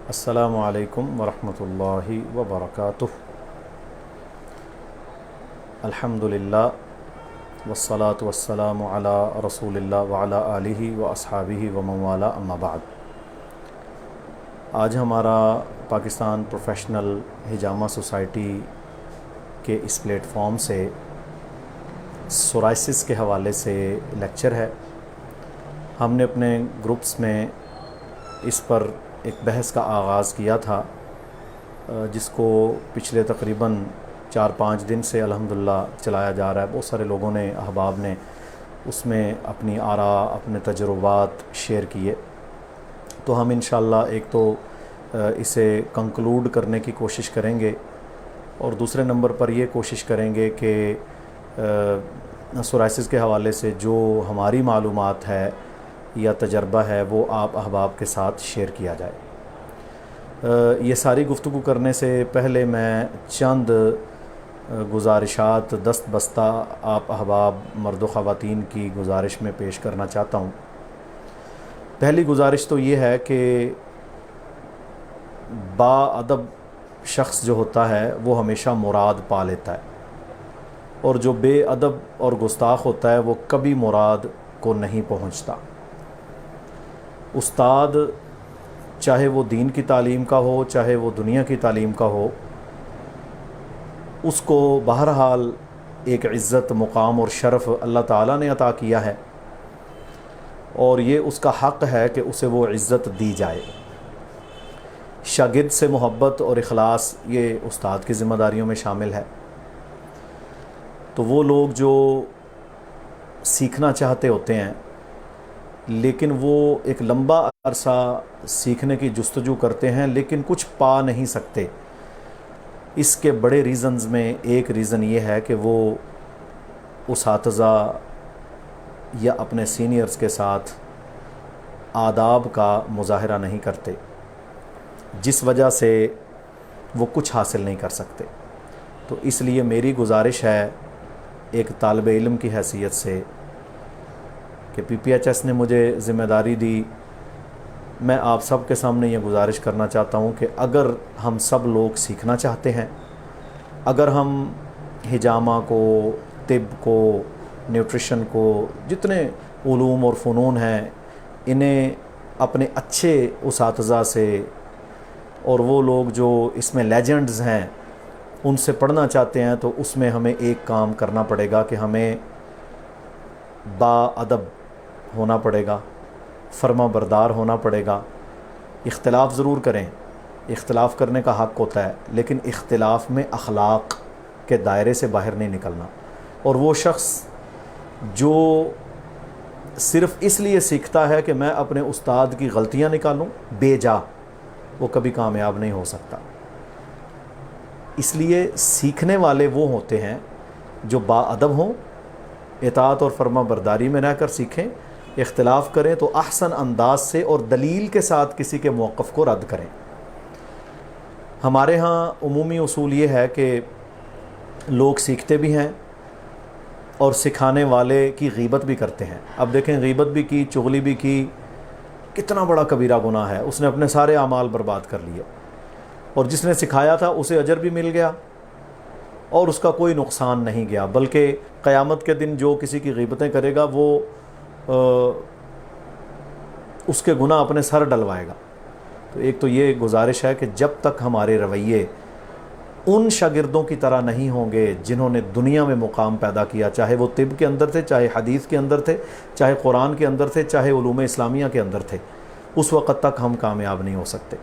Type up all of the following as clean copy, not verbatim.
السلام علیکم ورحمۃ اللہ وبرکاتہ۔ الحمد للہ والصلاة والسلام علی رسول اللہ وعلی آلہ و اصحابہ ومن والا، اما بعد۔ آج ہمارا پاکستان پروفیشنل ہجامہ سوسائٹی کے اس پلیٹ فارم سے سورائسس کے حوالے سے لیکچر ہے۔ ہم نے اپنے گروپس میں اس پر ایک بحث کا آغاز کیا تھا، جس کو پچھلے تقریباً 4-5 دن سے الحمدللہ چلایا جا رہا ہے۔ بہت سارے لوگوں نے، احباب نے اس میں اپنی آراء، اپنے تجربات شیئر کیے۔ تو ہم انشاءاللہ ایک تو اسے کنکلوڈ کرنے کی کوشش کریں گے، اور دوسرے نمبر پر یہ کوشش کریں گے کہ سورائسس کے حوالے سے جو ہماری معلومات ہے یا تجربہ ہے وہ آپ احباب کے ساتھ شیئر کیا جائے۔ یہ ساری گفتگو کرنے سے پہلے میں چند گزارشات دست بستہ آپ احباب مرد و خواتین کی گزارش میں پیش کرنا چاہتا ہوں۔ پہلی گزارش تو یہ ہے کہ با ادب شخص جو ہوتا ہے وہ ہمیشہ مراد پا لیتا ہے، اور جو بے ادب اور گستاخ ہوتا ہے وہ کبھی مراد کو نہیں پہنچتا۔ استاد چاہے وہ دین کی تعلیم کا ہو، چاہے وہ دنیا کی تعلیم کا ہو، اس کو بہرحال ایک عزت، مقام اور شرف اللہ تعالیٰ نے عطا کیا ہے، اور یہ اس کا حق ہے کہ اسے وہ عزت دی جائے۔ شاگرد سے محبت اور اخلاص یہ استاد کی ذمہ داریوں میں شامل ہے۔ تو وہ لوگ جو سیکھنا چاہتے ہوتے ہیں لیکن وہ ایک لمبا عرصہ سیکھنے کی جستجو کرتے ہیں لیکن کچھ پا نہیں سکتے، اس کے بڑے ریزنز میں ایک ریزن یہ ہے کہ وہ اساتذہ یا اپنے سینئرز کے ساتھ آداب کا مظاہرہ نہیں کرتے، جس وجہ سے وہ کچھ حاصل نہیں کر سکتے۔ تو اس لیے میری گزارش ہے ایک طالب علم کی حیثیت سے کہ پی پی ایچ ایس نے مجھے ذمہ داری دی، میں آپ سب کے سامنے یہ گزارش کرنا چاہتا ہوں کہ اگر ہم سب لوگ سیکھنا چاہتے ہیں، اگر ہم ہجامہ کو، طب کو، نیوٹریشن کو، جتنے علوم اور فنون ہیں، انہیں اپنے اچھے اساتذہ سے اور وہ لوگ جو اس میں لیجنڈز ہیں ان سے پڑھنا چاہتے ہیں، تو اس میں ہمیں ایک کام کرنا پڑے گا کہ ہمیں با ادب ہونا پڑے گا، فرما بردار ہونا پڑے گا۔ اختلاف ضرور کریں، اختلاف کرنے کا حق ہوتا ہے، لیکن اختلاف میں اخلاق کے دائرے سے باہر نہیں نکلنا۔ اور وہ شخص جو صرف اس لیے سیکھتا ہے کہ میں اپنے استاد کی غلطیاں نکالوں بے جا، وہ کبھی کامیاب نہیں ہو سکتا۔ اس لیے سیکھنے والے وہ ہوتے ہیں جو با ادب ہوں، اطاعت اور فرما برداری میں رہ کر سیکھیں، اختلاف کریں تو احسن انداز سے اور دلیل کے ساتھ کسی کے موقف کو رد کریں۔ ہمارے ہاں عمومی اصول یہ ہے کہ لوگ سیکھتے بھی ہیں اور سکھانے والے کی غیبت بھی کرتے ہیں۔ اب دیکھیں، غیبت بھی کی، چغلی بھی کی، کتنا بڑا کبیرہ گناہ ہے، اس نے اپنے سارے اعمال برباد کر لیے، اور جس نے سکھایا تھا اسے اجر بھی مل گیا اور اس کا کوئی نقصان نہیں گیا، بلکہ قیامت کے دن جو کسی کی غیبتیں کرے گا وہ اس کے گناہ اپنے سر ڈلوائے گا۔ تو ایک تو یہ گزارش ہے کہ جب تک ہمارے رویے ان شاگردوں کی طرح نہیں ہوں گے جنہوں نے دنیا میں مقام پیدا کیا، چاہے وہ طب کے اندر تھے، چاہے حدیث کے اندر تھے، چاہے قرآن کے اندر تھے، چاہے علوم اسلامیہ کے اندر تھے، اس وقت تک ہم کامیاب نہیں ہو سکتے۔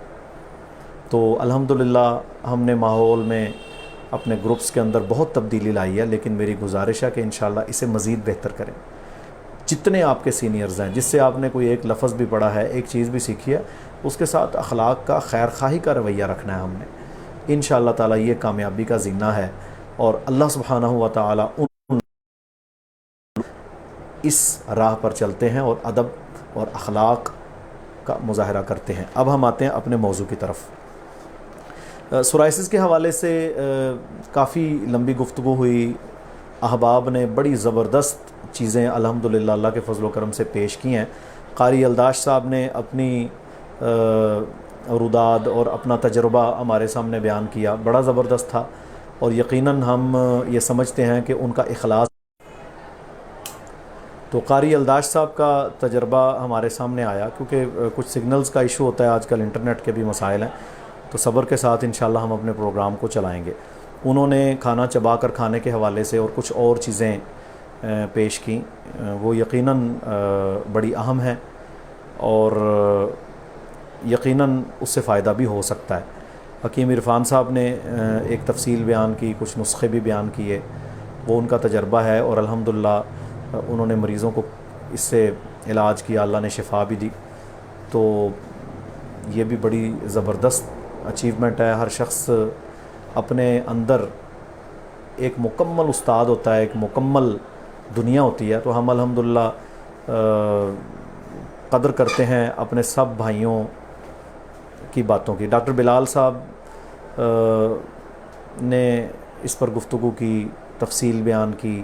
تو الحمدللہ ہم نے ماحول میں اپنے گروپس کے اندر بہت تبدیلی لائی ہے، لیکن میری گزارش ہے کہ انشاءاللہ اسے مزید بہتر کریں۔ جتنے آپ کے سینئرز ہیں، جس سے آپ نے کوئی ایک لفظ بھی پڑھا ہے، ایک چیز بھی سیکھی ہے، اس کے ساتھ اخلاق کا، خیر خواہی کا رویہ رکھنا ہے ہم نے۔ انشاءاللہ تعالیٰ یہ کامیابی کا زینہ ہے، اور اللہ سبحانہ و تعالیٰ اس راہ پر چلتے ہیں اور ادب اور اخلاق کا مظاہرہ کرتے ہیں۔ اب ہم آتے ہیں اپنے موضوع کی طرف۔ سورائسس کے حوالے سے کافی لمبی گفتگو ہوئی، احباب نے بڑی زبردست چیزیں الحمدللہ اللہ کے فضل و کرم سے پیش کی ہیں۔ قاری الداش صاحب نے اپنی روداد اور اپنا تجربہ ہمارے سامنے بیان کیا، بڑا زبردست تھا، اور یقیناً ہم یہ سمجھتے ہیں کہ ان کا اخلاص. تو قاری الداش صاحب کا تجربہ ہمارے سامنے آیا، کیونکہ کچھ سگنلز کا ایشو ہوتا ہے، آج کل انٹرنیٹ کے بھی مسائل ہیں، تو صبر کے ساتھ انشاءاللہ ہم اپنے پروگرام کو چلائیں گے. انہوں نے کھانا چبا کر کھانے کے حوالے سے اور کچھ اور چیزیں پیش کیں، وہ یقیناً بڑی اہم ہیں اور یقیناً اس سے فائدہ بھی ہو سکتا ہے. حکیم عرفان صاحب نے ایک تفصیل بیان کی، کچھ نسخے بھی بیان کیے، وہ ان کا تجربہ ہے، اور الحمدللہ انہوں نے مریضوں کو اس سے علاج کیا، اللہ نے شفا بھی دی. تو یہ بھی بڑی زبردست اچیومنٹ ہے. ہر شخص اپنے اندر ایک مکمل استاد ہوتا ہے، ایک مکمل دنیا ہوتی ہے. تو ہم الحمدللہ قدر کرتے ہیں اپنے سب بھائیوں کی باتوں کی. ڈاکٹر بلال صاحب نے اس پر گفتگو کی، تفصیل بیان کی،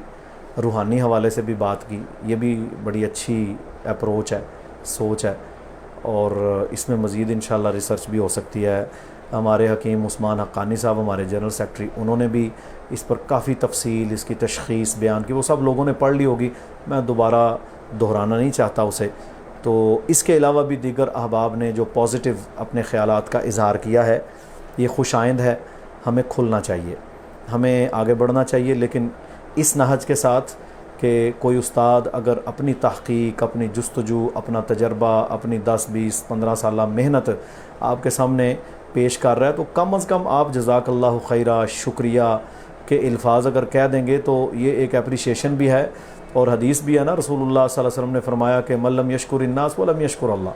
روحانی حوالے سے بھی بات کی. یہ بھی بڑی اچھی اپروچ ہے، سوچ ہے، اور اس میں مزید انشاءاللہ ریسرچ بھی ہو سکتی ہے. ہمارے حکیم عثمان حقانی صاحب، ہمارے جنرل سیکرٹری، انہوں نے بھی اس پر کافی تفصیل، اس کی تشخیص بیان کی. وہ سب لوگوں نے پڑھ لی ہوگی، میں دوبارہ دہرانا نہیں چاہتا اسے. تو اس کے علاوہ بھی دیگر احباب نے جو پازیٹیو اپنے خیالات کا اظہار کیا ہے، یہ خوش آئند ہے. ہمیں کھلنا چاہیے، ہمیں آگے بڑھنا چاہیے، لیکن اس نہج کے ساتھ کہ کوئی استاد اگر اپنی تحقیق، اپنی جستجو، اپنا تجربہ، اپنی 10 20 15 سالہ محنت آپ کے سامنے پیش کر رہا ہے، تو کم از کم آپ جزاک اللہ خیرہ، شکریہ کے الفاظ اگر کہہ دیں گے تو یہ ایک اپریشیشن بھی ہے. اور حدیث بھی ہے نا، رسول اللہ صلی اللہ علیہ وسلم نے فرمایا کہ من لم یشکر الناس ولم یشکر اللہ،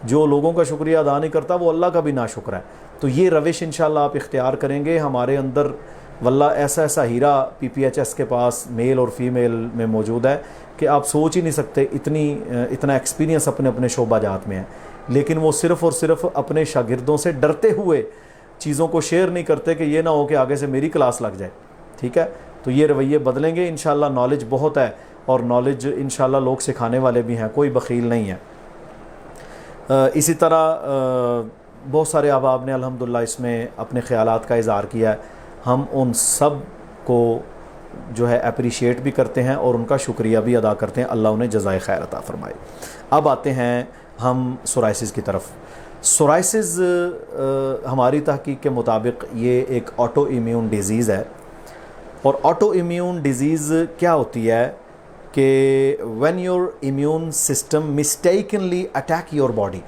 جو لوگوں کا شکریہ ادا نہیں کرتا وہ اللہ کا بھی ناشکر ہے. تو یہ روش انشاءاللہ آپ اختیار کریں گے. ہمارے اندر واللہ ایسا ہیرا PPHS کے پاس میل اور فیمیل میں موجود ہے کہ آپ سوچ ہی نہیں سکتے، اتنا ایکسپیرینس اپنے اپنے شعبہ جات میں ہے، لیکن وہ صرف اور صرف اپنے شاگردوں سے ڈرتے ہوئے چیزوں کو شیئر نہیں کرتے کہ یہ نہ ہو کہ آگے سے میری کلاس لگ جائے. ٹھیک ہے، تو یہ رویے بدلیں گے انشاءاللہ. نالج بہت ہے، اور نالج انشاءاللہ لوگ سکھانے والے بھی ہیں، کوئی بخیل نہیں ہے. اسی طرح بہت سارے احباب نے الحمدللہ اس میں اپنے خیالات کا اظہار کیا ہے. ہم ان سب کو جو ہے اپریشیٹ بھی کرتے ہیں اور ان کا شکریہ بھی ادا کرتے ہیں. اللہ انہیں جزائے خیر عطا فرمائے. اب آتے ہیں ہم سورائسس کی طرف. سورائسس ہماری تحقیق کے مطابق یہ ایک آٹو ایمیون ڈیزیز ہے. اور آٹو ایمیون ڈیزیز کیا ہوتی ہے کہ when your immune system mistakenly attack your body،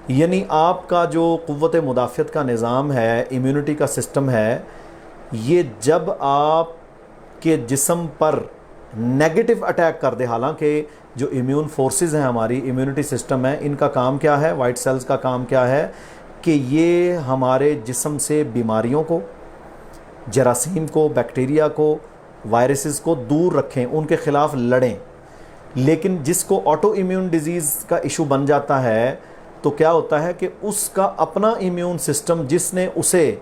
یعنی آپ کا جو قوت مدافعت کا نظام ہے، امیونٹی کا سسٹم ہے، یہ جب آپ کے جسم پر نیگیٹو اٹیک کر دے. حالانکہ جو امیون فورسز ہیں، ہماری امیونٹی سسٹم ہے، ان کا کام کیا ہے، وائٹ سیلز کا کام کیا ہے کہ یہ ہمارے جسم سے بیماریوں کو، جراثیم کو، بیکٹیریا کو، وائرسز کو دور رکھیں، ان کے خلاف لڑیں. لیکن جس کو آٹو ایمیون ڈیزیز کا ایشو بن جاتا ہے تو کیا ہوتا ہے کہ اس کا اپنا ایمیون سسٹم جس نے اسے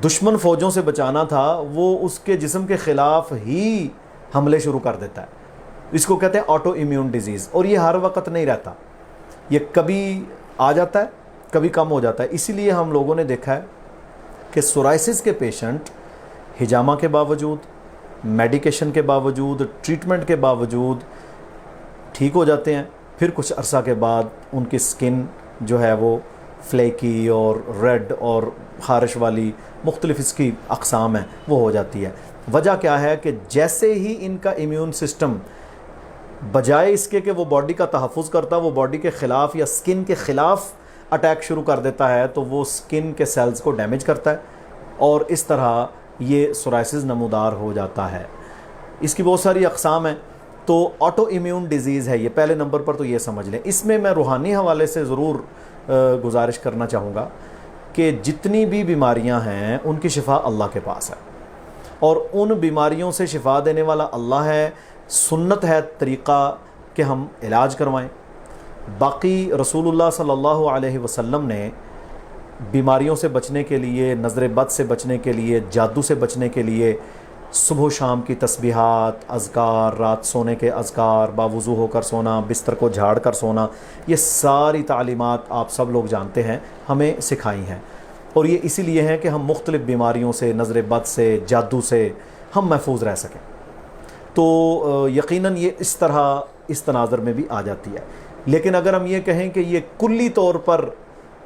دشمن فوجوں سے بچانا تھا، وہ اس کے جسم کے خلاف ہی حملے شروع کر دیتا ہے. اس کو کہتے ہیں آٹو ایمیون ڈیزیز. اور یہ ہر وقت نہیں رہتا، یہ کبھی آ جاتا ہے، کبھی کم ہو جاتا ہے. اسی لیے ہم لوگوں نے دیکھا ہے کہ سورائسس کے پیشنٹ ہجامہ کے باوجود، میڈیکیشن کے باوجود، ٹریٹمنٹ کے باوجود ٹھیک ہو جاتے ہیں. پھر کچھ عرصہ کے بعد ان کی سکن جو ہے وہ فلیکی اور ریڈ اور خارش والی، مختلف اس کی اقسام ہیں، وہ ہو جاتی ہے. وجہ کیا ہے کہ جیسے ہی ان کا ایمیون سسٹم بجائے اس کے کہ وہ باڈی کا تحفظ کرتا، وہ باڈی کے خلاف یا سکن کے خلاف اٹیک شروع کر دیتا ہے، تو وہ سکن کے سیلز کو ڈیمیج کرتا ہے، اور اس طرح یہ سورائسس نمودار ہو جاتا ہے. اس کی بہت ساری اقسام ہیں. تو آٹو ایمیون ڈیزیز ہے یہ، پہلے نمبر پر تو یہ سمجھ لیں. اس میں روحانی حوالے سے ضرور گزارش کرنا چاہوں گا کہ جتنی بھی بیماریاں ہیں ان کی شفا اللہ کے پاس ہے، اور ان بیماریوں سے شفا دینے والا اللہ ہے. سنت ہے طریقہ کہ ہم علاج کروائیں. باقی رسول اللہ صلی اللہ علیہ وسلم نے بیماریوں سے بچنے کے لیے، نظر بد سے بچنے کے لیے، جادو سے بچنے کے لیے صبح و شام کی تسبیحات، اذکار، رات سونے کے اذکار، باوضو ہو کر سونا، بستر کو جھاڑ کر سونا، یہ ساری تعلیمات آپ سب لوگ جانتے ہیں، ہمیں سکھائی ہیں، اور یہ اسی لیے ہیں کہ ہم مختلف بیماریوں سے، نظر بد سے، جادو سے ہم محفوظ رہ سکیں۔ تو یقیناً یہ اس طرح اس تناظر میں بھی آ جاتی ہے۔ لیکن اگر ہم یہ کہیں کہ یہ کلی طور پر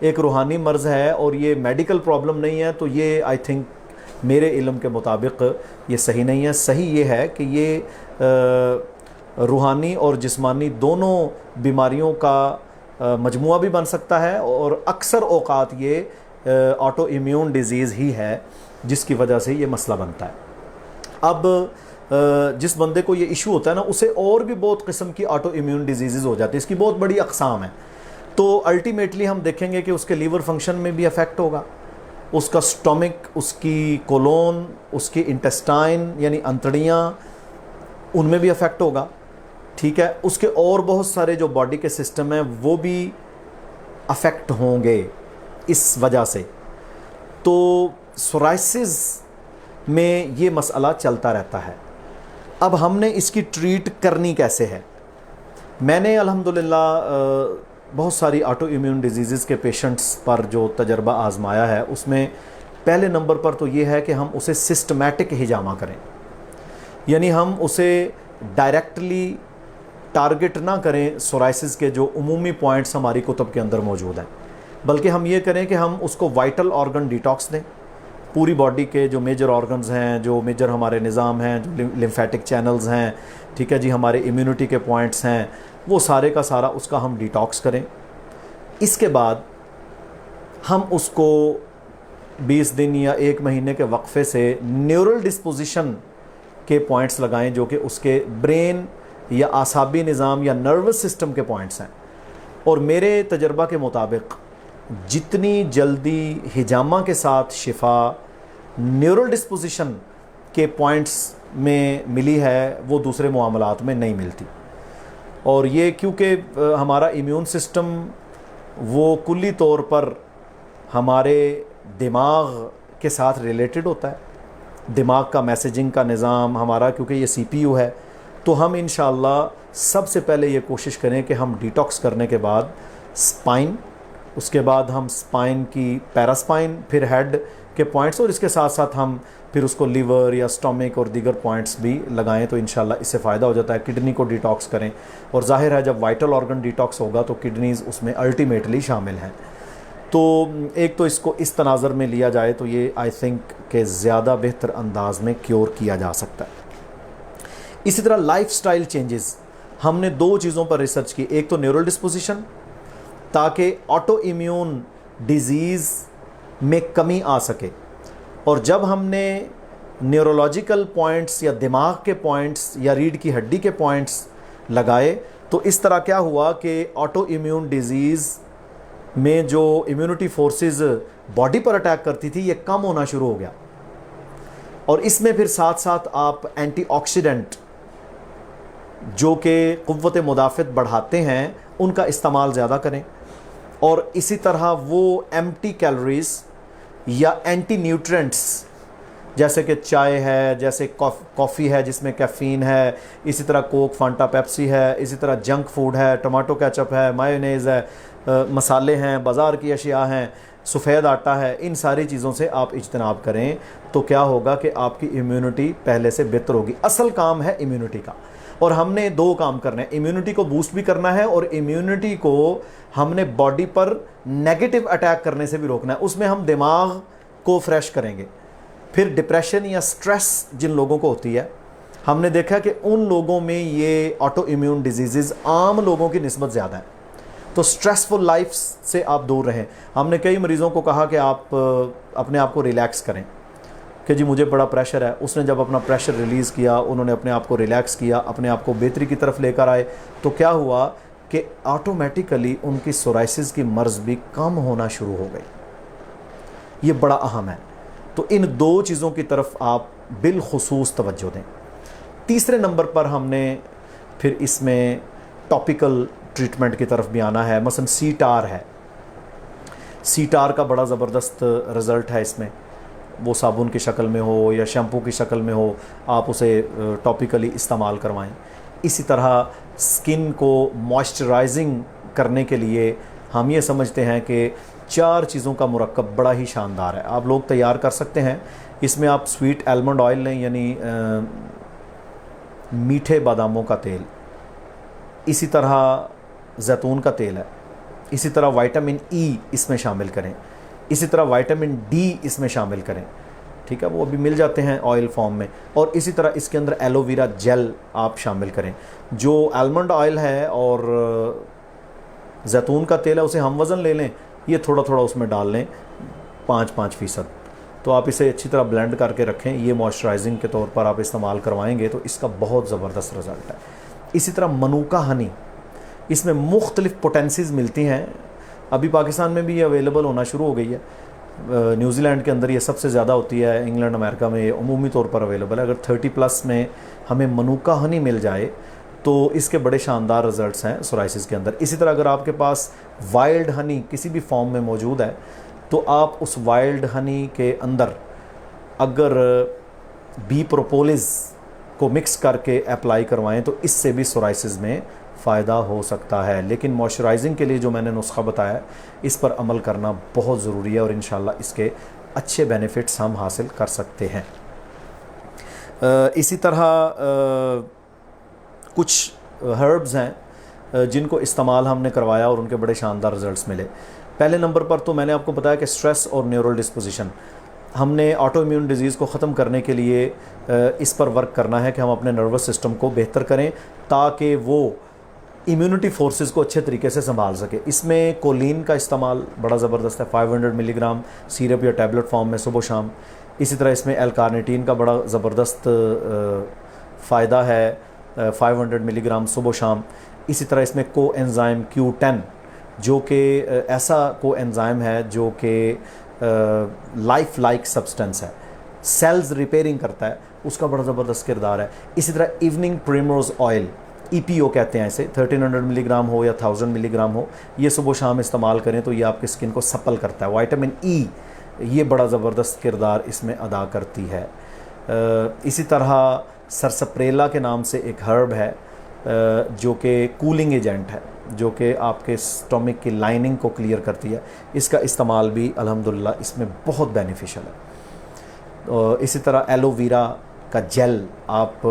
ایک روحانی مرض ہے اور یہ میڈیکل پرابلم نہیں ہے، تو یہ آئی تھنک میرے علم کے مطابق یہ صحیح نہیں ہے۔ صحیح یہ ہے کہ یہ روحانی اور جسمانی دونوں بیماریوں کا مجموعہ بھی بن سکتا ہے، اور اکثر اوقات یہ آٹو امیون ڈیزیز ہی ہے جس کی وجہ سے یہ مسئلہ بنتا ہے۔ اب جس بندے کو یہ ایشو ہوتا ہے نا، اسے اور بھی بہت قسم کی آٹو امیون ڈیزیزز ہو جاتی ہیں، اس کی بہت بڑی اقسام ہیں۔ تو الٹیمیٹلی ہم دیکھیں گے کہ اس کے لیور فنکشن میں بھی افیکٹ ہوگا، اس کا سٹومک، اس کی کولون، اس کی انٹسٹائن یعنی انتڑیاں، ان میں بھی افیکٹ ہوگا، ٹھیک ہے، اس کے اور بہت سارے جو باڈی کے سسٹم ہیں وہ بھی افیکٹ ہوں گے اس وجہ سے۔ تو سورائسس میں یہ مسئلہ چلتا رہتا ہے۔ اب ہم نے اس کی ٹریٹ کرنی کیسے ہے؟ میں نے الحمدللہ بہت ساری آٹو امیون ڈیزیزز کے پیشنٹس پر جو تجربہ آزمایا ہے، اس میں پہلے نمبر پر تو یہ ہے کہ ہم اسے سسٹمیٹک ہجامہ کریں، یعنی ہم اسے ڈائریکٹلی ٹارگٹ نہ کریں سورائسس کے جو عمومی پوائنٹس ہماری کتب کے اندر موجود ہیں، بلکہ ہم یہ کریں کہ ہم اس کو وائٹل آرگن ڈیٹاکس دیں، پوری باڈی کے جو میجر آرگنز ہیں، جو میجر ہمارے نظام ہیں، جو لمفیٹک چینلز ہیں، ٹھیک ہے جی، ہمارے امیونٹی کے پوائنٹس ہیں، وہ سارے کا سارا اس کا ہم ڈیٹاکس کریں۔ اس کے بعد ہم اس کو 20 دن یا 1 مہینے کے وقفے سے نیورل ڈسپوزیشن کے پوائنٹس لگائیں، جو کہ اس کے برین یا اعصابی نظام یا نروس سسٹم کے پوائنٹس ہیں۔ اور میرے تجربہ کے مطابق جتنی جلدی ہجامہ کے ساتھ شفا نیورل ڈسپوزیشن کے پوائنٹس میں ملی ہے، وہ دوسرے معاملات میں نہیں ملتی۔ اور یہ کیونکہ ہمارا ایمیون سسٹم وہ کلی طور پر ہمارے دماغ کے ساتھ ریلیٹڈ ہوتا ہے، دماغ کا میسیجنگ کا نظام ہمارا، کیونکہ یہ سی پی یو ہے، تو ہم انشاءاللہ سب سے پہلے یہ کوشش کریں کہ ہم ڈیٹاکس کرنے کے بعد سپائن، اس کے بعد ہم سپائن کی پیراسپائن، پھر ہیڈ کے پوائنٹس، اور اس کے ساتھ ساتھ ہم پھر اس کو لیور یا سٹومک اور دیگر پوائنٹس بھی لگائیں، تو انشاءاللہ اس سے فائدہ ہو جاتا ہے۔ کڈنی کو ڈیٹاکس کریں، اور ظاہر ہے جب وائٹل آرگن ڈیٹاکس ہوگا تو کڈنیز اس میں الٹیمیٹلی شامل ہیں۔ تو ایک تو اس کو اس تناظر میں لیا جائے تو یہ آئی تھنک کہ زیادہ بہتر انداز میں کیور کیا جا سکتا ہے۔ اسی طرح لائف سٹائل چینجز، ہم نے 2 چیزوں پر ریسرچ کی، ایک تو نیورل ڈسپوزیشن، تاکہ آٹو امیون ڈیزیز میں کمی آ سکے، اور جب ہم نے نیورولوجیکل پوائنٹس یا دماغ کے پوائنٹس یا ریڑھ کی ہڈی کے پوائنٹس لگائے، تو اس طرح کیا ہوا کہ آٹو امیون ڈیزیز میں جو امیونٹی فورسز باڈی پر اٹیک کرتی تھی، یہ کم ہونا شروع ہو گیا۔ اور اس میں پھر ساتھ ساتھ آپ اینٹی آکسیڈنٹ جو کہ قوت مدافعت بڑھاتے ہیں، ان کا استعمال زیادہ کریں، اور اسی طرح وہ ایمٹی کیلوریز یا اینٹی نیوٹرینٹس جیسے کہ چائے ہے، جیسے کافی ہے جس میں کیفین ہے، اسی طرح کوک، فانٹا، پیپسی ہے، اسی طرح جنک فوڈ ہے، ٹماٹو کیچپ ہے، مایونیز ہے، مسالے ہیں، بازار کی اشیاء ہیں، سفید آٹا ہے، ان ساری چیزوں سے آپ اجتناب کریں، تو کیا ہوگا کہ آپ کی امیونٹی پہلے سے بہتر ہوگی۔ اصل کام ہے امیونٹی کا، اور ہم نے 2 کام کرنے ہیں، امیونٹی کو بوسٹ بھی کرنا ہے، اور امیونٹی کو ہم نے باڈی پر نیگیٹو اٹیک کرنے سے بھی روکنا ہے۔ اس میں ہم دماغ کو فریش کریں گے۔ پھر ڈپریشن یا سٹریس جن لوگوں کو ہوتی ہے، ہم نے دیکھا کہ ان لوگوں میں یہ آٹو امیون ڈیزیزز عام لوگوں کی نسبت زیادہ ہیں، تو سٹریسفل لائف سے آپ دور رہیں۔ ہم نے کئی مریضوں کو کہا کہ آپ اپنے آپ کو ریلیکس کریں، کہ جی مجھے بڑا پریشر ہے، اس نے جب اپنا پریشر ریلیز کیا، انہوں نے اپنے آپ کو ریلیکس کیا، اپنے آپ کو بہتری کی طرف لے کر آئے، تو کیا ہوا کہ آٹومیٹیکلی ان کی سورائسس کی مرض بھی کم ہونا شروع ہو گئی۔ یہ بڑا اہم ہے، تو ان 2 چیزوں کی طرف آپ بالخصوص توجہ دیں۔ تیسرے نمبر پر ہم نے پھر اس میں ٹاپیکل ٹریٹمنٹ کی طرف بھی آنا ہے، مثلا سی ٹار ہے، سی ٹار کا بڑا زبردست رزلٹ ہے اس میں، وہ صابن کی شکل میں ہو یا شیمپو کی شکل میں ہو آپ اسے ٹاپیکلی استعمال کروائیں. اسی طرح سکن کو موئسچرائزنگ کرنے کے لیے ہم یہ سمجھتے ہیں کہ 4 چیزوں کا مرکب بڑا ہی شاندار ہے, آپ لوگ تیار کر سکتے ہیں. اس میں آپ سویٹ ایلمنڈ آئل لیں, یعنی میٹھے باداموں کا تیل, اسی طرح زیتون کا تیل ہے, اسی طرح وائٹامن ای اس میں شامل کریں, اسی طرح وائٹامن ڈی اس میں شامل کریں, ٹھیک ہے, وہ ابھی مل جاتے ہیں آئل فارم میں, اور اسی طرح اس کے اندر ایلو ویرا جیل آپ شامل کریں. جو آلمنڈ آئل ہے اور زیتون کا تیل ہے اسے ہم وزن لے لیں, یہ تھوڑا تھوڑا اس میں ڈال لیں 5-5%, تو آپ اسے اچھی طرح بلینڈ کر کے رکھیں. یہ موئسچرائزنگ کے طور پر آپ استعمال کروائیں گے تو اس کا بہت زبردست رزلٹ ہے. اسی طرح منوکا ہنی, اس میں مختلف پوٹینسیز ملتی ہیں, ابھی پاکستان میں بھی یہ اویلیبل ہونا شروع ہو گئی ہے, نیوزی لینڈ کے اندر یہ سب سے زیادہ ہوتی ہے, انگلینڈ امریکہ میں یہ عمومی طور پر اویلیبل ہے. اگر 30+ میں ہمیں منوکا ہنی مل جائے تو اس کے بڑے شاندار رزلٹس ہیں سورائسس کے اندر. اسی طرح اگر آپ کے پاس وائلڈ ہنی کسی بھی فارم میں موجود ہے تو آپ اس وائلڈ ہنی کے اندر اگر بی پروپولز کو مکس کر کے اپلائی کروائیں تو اس سے بھی سورائسس میں فائدہ ہو سکتا ہے. لیکن موئسچرائزنگ کے لیے جو میں نے نسخہ بتایا ہے اس پر عمل کرنا بہت ضروری ہے, اور انشاءاللہ اس کے اچھے بینیفٹس ہم حاصل کر سکتے ہیں. اسی طرح کچھ ہربز ہیں جن کو استعمال ہم نے کروایا اور ان کے بڑے شاندار رزلٹس ملے. پہلے نمبر پر تو میں نے آپ کو بتایا کہ سٹریس اور نیورل ڈسپوزیشن, ہم نے آٹو امیون ڈیزیز کو ختم کرنے کے لیے اس پر ورک کرنا ہے کہ ہم اپنے نروس سسٹم کو بہتر کریں تاکہ وہ امیونٹی فورسز کو اچھے طریقے سے سنبھال سکے. اس میں کولین کا استعمال بڑا زبردست ہے, 500 ملی گرام سیرپ یا ٹیبلٹ فارم میں صبح و شام. اسی طرح اس میں ایل کارنیٹین کا بڑا زبردست فائدہ ہے, 500 ملی گرام صبح و شام. اسی طرح اس میں کو انزائم Q10 جو کہ ایسا کو انزائم ہے جو کہ لائف لائک سبسٹنس ہے, سیلز ریپیئرنگ کرتا ہے, اس کا بڑا زبردست کردار ہے. اسی طرح ایوننگ پریمروز آئل, EPO کہتے ہیں اسے, 1300 ملی گرام ہو یا 1000 ملی گرام ہو, یہ صبح و شام استعمال کریں تو یہ آپ کی سکن کو سپل کرتا ہے. وائٹامن ای یہ بڑا زبردست کردار اس میں ادا کرتی ہے. اسی طرح سرسپریلا کے نام سے ایک ہرب ہے جو کہ کولنگ ایجنٹ ہے, جو کہ آپ کے سٹومک کی لائننگ کو کلیئر کرتی ہے. اس کا استعمال بھی الحمدللہ اس میں بہت بینیفیشل ہے. اسی طرح ایلو ویرا کا جیل آپ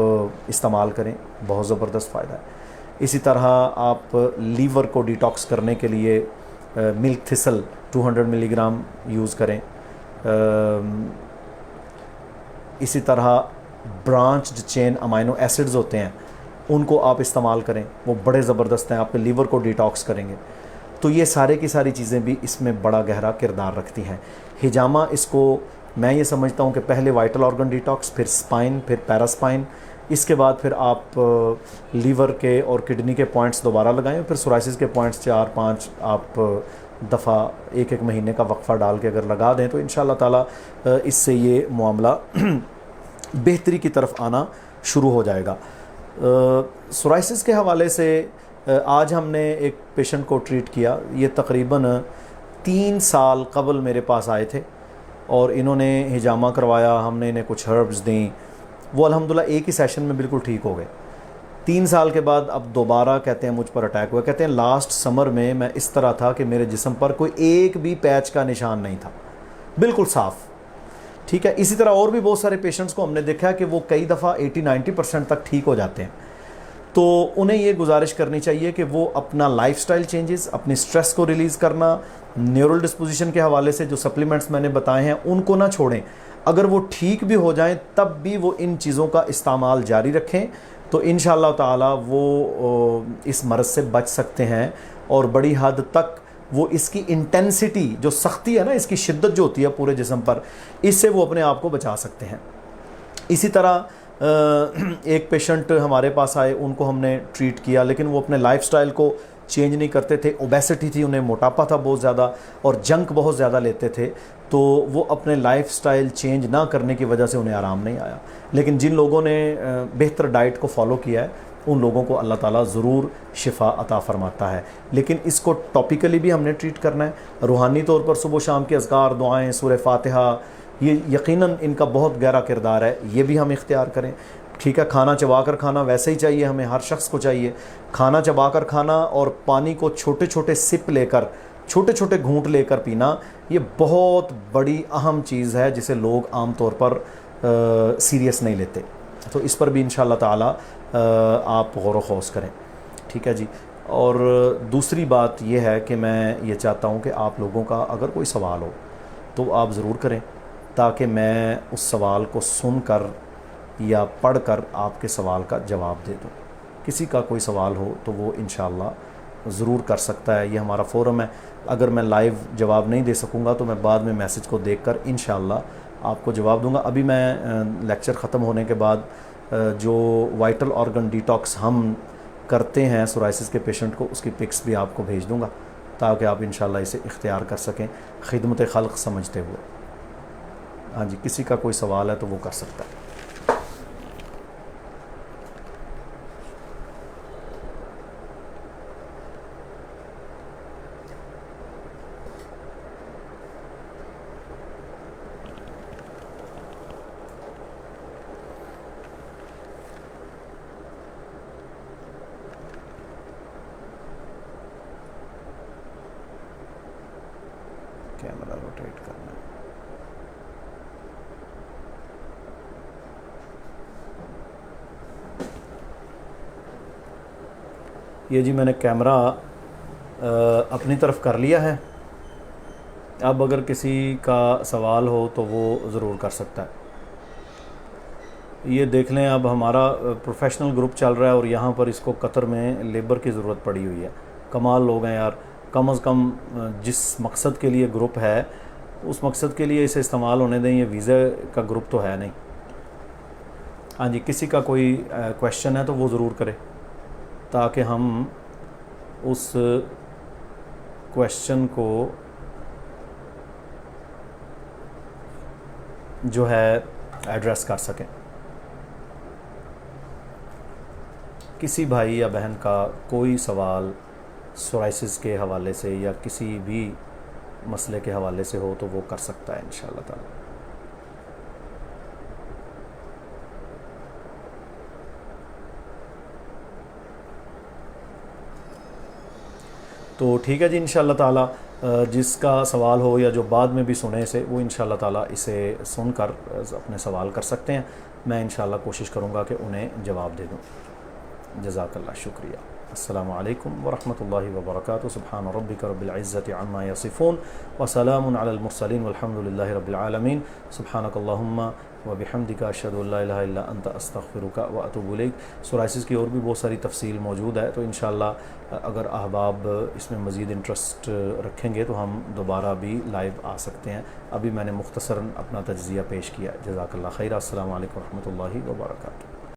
استعمال کریں, بہت زبردست فائدہ ہے. اسی طرح آپ لیور کو ڈیٹاکس کرنے کے لیے ملک تھسل 200 ملی گرام یوز کریں. اسی طرح برانچڈ چین امائنو ایسڈز ہوتے ہیں, ان کو آپ استعمال کریں, وہ بڑے زبردست ہیں, آپ کے لیور کو ڈیٹاکس کریں گے. تو یہ سارے کی ساری چیزیں بھی اس میں بڑا گہرا کردار رکھتی ہیں. ہجامہ, اس کو میں یہ سمجھتا ہوں کہ پہلے وائٹل آرگن ڈیٹاکس, پھر سپائن, پھر پیراسپائن, اس کے بعد پھر آپ لیور کے اور کڈنی کے پوائنٹس دوبارہ لگائیں, پھر سورائسس کے پوائنٹس 4-5 آپ دفعہ 1-1 مہینے کا وقفہ ڈال کے اگر لگا دیں تو انشاءاللہ تعالیٰ اس سے یہ معاملہ بہتری کی طرف آنا شروع ہو جائے گا. سورائسس کے حوالے سے آج ہم نے ایک پیشنٹ کو ٹریٹ کیا, یہ تقریباً 3 سال قبل میرے پاس آئے تھے اور انہوں نے ہجامہ کروایا, ہم نے انہیں کچھ ہربز دیں, وہ الحمدللہ ایک ہی سیشن میں بالکل ٹھیک ہو گئے. 3 سال کے بعد اب دوبارہ کہتے ہیں مجھ پر اٹیک ہوا. کہتے ہیں لاسٹ سمر میں میں اس طرح تھا کہ میرے جسم پر کوئی ایک بھی پیچ کا نشان نہیں تھا, بالکل صاف. ٹھیک ہے. اسی طرح اور بھی بہت سارے پیشنٹس کو ہم نے دیکھا کہ وہ کئی دفعہ 80-90% تک ٹھیک ہو جاتے ہیں. تو انہیں یہ گزارش کرنی چاہیے کہ وہ اپنا لائف سٹائل چینجز, اپنی سٹریس کو ریلیز کرنا, نیورل ڈسپوزیشن کے حوالے سے جو سپلیمنٹس میں نے بتائے ہیں ان کو نہ چھوڑیں. اگر وہ ٹھیک بھی ہو جائیں تب بھی وہ ان چیزوں کا استعمال جاری رکھیں تو انشاءاللہ تعالی وہ اس مرض سے بچ سکتے ہیں, اور بڑی حد تک وہ اس کی انٹینسٹی جو سختی ہے نا, اس کی شدت جو ہوتی ہے پورے جسم پر, اس سے وہ اپنے آپ کو بچا سکتے ہیں. اسی طرح ایک پیشنٹ ہمارے پاس آئے, ان کو ہم نے ٹریٹ کیا لیکن وہ اپنے لائف سٹائل کو چینج نہیں کرتے تھے. اوبیسٹی تھی, انہیں موٹاپا تھا بہت زیادہ, اور جنک بہت زیادہ لیتے تھے. تو وہ اپنے لائف سٹائل چینج نہ کرنے کی وجہ سے انہیں آرام نہیں آیا. لیکن جن لوگوں نے بہتر ڈائٹ کو فالو کیا ہے ان لوگوں کو اللہ تعالیٰ ضرور شفا عطا فرماتا ہے. لیکن اس کو ٹاپیکلی بھی ہم نے ٹریٹ کرنا ہے, روحانی طور پر صبح و شام کے اذکار, دعائیں, سورہ فاتحہ, یہ یقیناً ان کا بہت گہرا کردار ہے، یہ بھی ہم اختیار کریں. ٹھیک ہے، کھانا چبا کر کھانا ویسے ہی چاہیے، ہمیں ہر شخص کو چاہیے کھانا چبا کر کھانا، اور پانی کو چھوٹے چھوٹے سپ لے کر، چھوٹے چھوٹے گھونٹ لے کر پینا. یہ بہت بڑی اہم چیز ہے جسے لوگ عام طور پر سیریس نہیں لیتے. تو اس پر بھی انشاءاللہ تعالی آپ غور و خوض کریں. ٹھیک ہے جی. اور دوسری بات یہ ہے کہ میں یہ چاہتا ہوں کہ آپ لوگوں کا اگر کوئی سوال ہو تو آپ ضرور کریں، تاکہ میں اس سوال کو سن کر یا پڑھ کر آپ کے سوال کا جواب دے دوں. کسی کا کوئی سوال ہو تو وہ انشاءاللہ ضرور کر سکتا ہے. یہ ہمارا فورم ہے. اگر میں لائیو جواب نہیں دے سکوں گا تو میں بعد میں میسج کو دیکھ کر انشاءاللہ آپ کو جواب دوں گا. ابھی میں لیکچر ختم ہونے کے بعد جو وائٹل آرگن ڈیٹاکس ہم کرتے ہیں سورائسس کے پیشنٹ کو، اس کی پکس بھی آپ کو بھیج دوں گا تاکہ آپ انشاءاللہ اسے اختیار کر سکیں خدمت خلق سمجھتے ہوئے. ہاں جی، کسی کا کوئی سوال ہے تو وہ کر سکتا ہے. کیمرہ روٹیٹ کرنا ہے. یہ جی میں نے کیمرہ اپنی طرف کر لیا ہے. اب اگر کسی کا سوال ہو تو وہ ضرور کر سکتا ہے. یہ دیکھ لیں، اب ہمارا پروفیشنل گروپ چل رہا ہے اور یہاں پر اس کو قطر میں لیبر کی ضرورت پڑی ہوئی ہے. کمال لوگ ہیں یار. کم از کم جس مقصد کے لیے گروپ ہے اس مقصد کے لیے اسے استعمال ہونے دیں. یہ ویزا کا گروپ تو ہے نہیں. ہاں جی، کسی کا کوئی کویشچن ہے تو وہ ضرور کرے تاکہ ہم اس کویشچن کو جو ہے ایڈریس کر سکیں. کسی بھائی یا بہن کا کوئی سوال سورائسس کے حوالے سے یا کسی بھی مسئلے کے حوالے سے ہو تو وہ کر سکتا ہے انشاءاللہ تعالی. تو ٹھیک ہے جی، انشاءاللہ تعالی جس کا سوال ہو یا جو بعد میں بھی سنے اسے، وہ انشاءاللہ تعالی اسے سن کر اپنے سوال کر سکتے ہیں. میں انشاءاللہ کوشش کروں گا کہ انہیں جواب دے دوں. جزاک اللہ، شکریہ. السلام علیکم ورحمۃ اللہ وبرکاتہ. سبحان ربک رب العزۃ عما یصفون وسلام علی المرسلین والحمد للہ رب العالمین. سبحانک اللہم وبحمدک، اشہد ان لا الہ الا انت، استغفرک واتوب الیک. سورائسس کی اور بھی بہت ساری تفصیل موجود ہے، تو انشاءاللہ اگر احباب اس میں مزید انٹرسٹ رکھیں گے تو ہم دوبارہ بھی لائیو آ سکتے ہیں. ابھی میں نے مختصراً اپنا تجزیہ پیش کیا. جزاک اللہ خیر. السلام علیکم ورحمۃ اللہ وبرکاتہ.